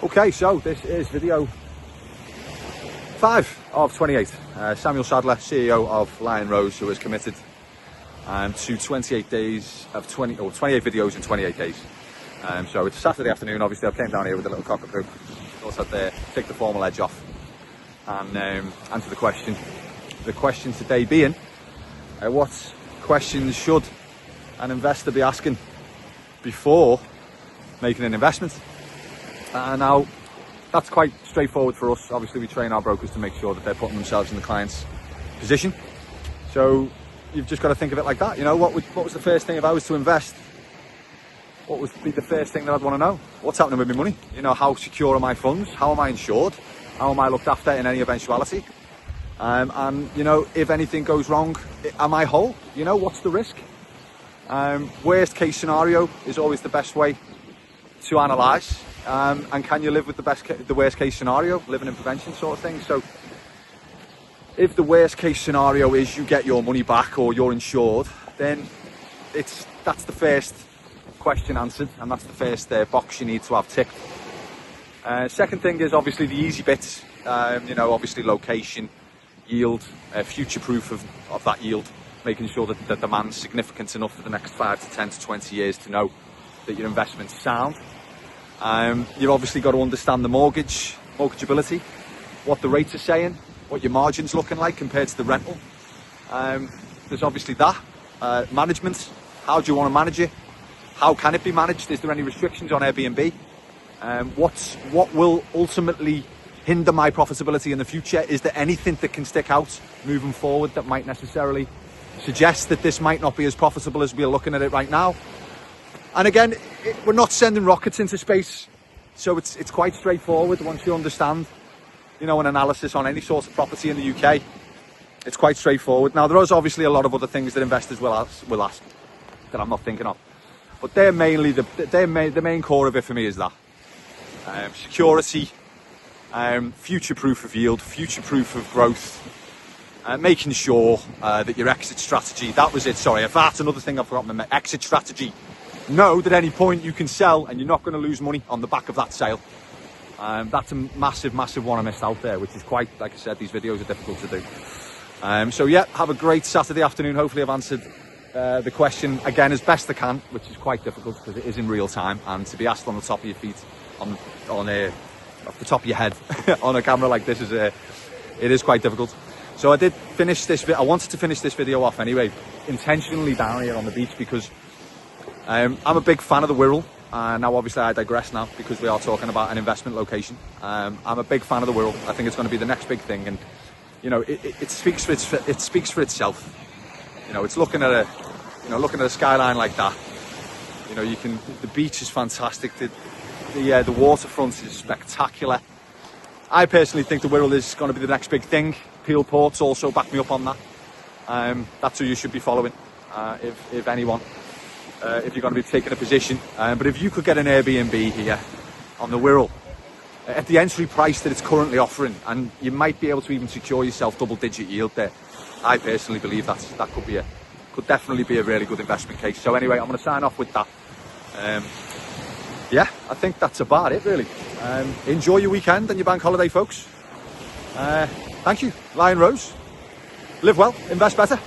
Okay, so this is video 5 of 28. Samuel Sadler, CEO of Lion Rose, who has committed to 28 days of 28 videos in 28 days. So it's Saturday afternoon. Obviously, I came down here with a little cockapoo. Also had to take the formal edge off and answer the question. The question today being, what questions should an investor be asking before making an investment? Now, that's quite straightforward for us. Obviously, we train our brokers to make sure that they're putting themselves in the client's position. So you've just got to think of it like that. You know, what was the first thing if I was to invest? What would be the first thing that I'd want to know? What's happening with my money? You know, how secure are my funds? How am I insured? How am I looked after in any eventuality? And, you know, if anything goes wrong, am I whole? You know, what's the risk? Worst case scenario is always the best way to analyse. And can you live with the worst case scenario, living in prevention sort of thing? So if the worst case scenario is you get your money back or you're insured, then that's the first question answered, and that's the first box you need to have ticked. Second thing is obviously the easy bits, you know, obviously location, yield, future proof of that yield, making sure that the demand's significant enough for the next 5 to 10 to 20 years to know that your investment's sound. You've obviously got to understand the mortgageability, what the rates are saying, what your margin's looking like compared to the rental. There's obviously that. Management, how do you want to manage it? How can it be managed? Is there any restrictions on Airbnb? What will ultimately hinder my profitability in the future? Is there anything that can stick out moving forward that might necessarily suggest that this might not be as profitable as we're looking at it right now? And again, we're not sending rockets into space, so it's quite straightforward once you understand, you know, an analysis on any sort of property in the UK. It's quite straightforward. Now, there is obviously a lot of other things that investors will ask that I'm not thinking of, but they're mainly the main core of it for me is that security, future proof of yield, future proof of growth, making sure that your exit strategy. That was it. Sorry, if that's another thing I've forgotten. My exit strategy. Know that at any point you can sell and you're not going to lose money on the back of that sale. That's a massive one I missed out there, which is quite, like I said, these videos are difficult to do. So yeah, have a great Saturday afternoon. Hopefully I've answered the question again as best I can, which is quite difficult because it is in real time, and to be asked on the top of your feet, off the top of your head on a camera like this it is quite difficult. So I did finish this. I wanted to finish this video off anyway, intentionally down here on the beach because I'm a big fan of the Wirral. Now obviously I digress now because we are talking about an investment location. I'm a big fan of the Wirral. I think it's going to be the next big thing, and you know it speaks for itself. You know, it's looking at a skyline like that. You know, the beach is fantastic. The waterfront is spectacular. I personally think the Wirral is going to be the next big thing. Peel Ports also back me up on that. That's who you should be following, if anyone. If you're going to be taking a position. But if you could get an Airbnb here on the Wirral at the entry price that it's currently offering, and you might be able to even secure yourself double-digit yield there, I personally believe that could definitely be a really good investment case. So anyway, I'm going to sign off with that. Yeah, I think that's about it really. Enjoy your weekend and your bank holiday, folks. Thank you. Lion Rose. Live well, invest better.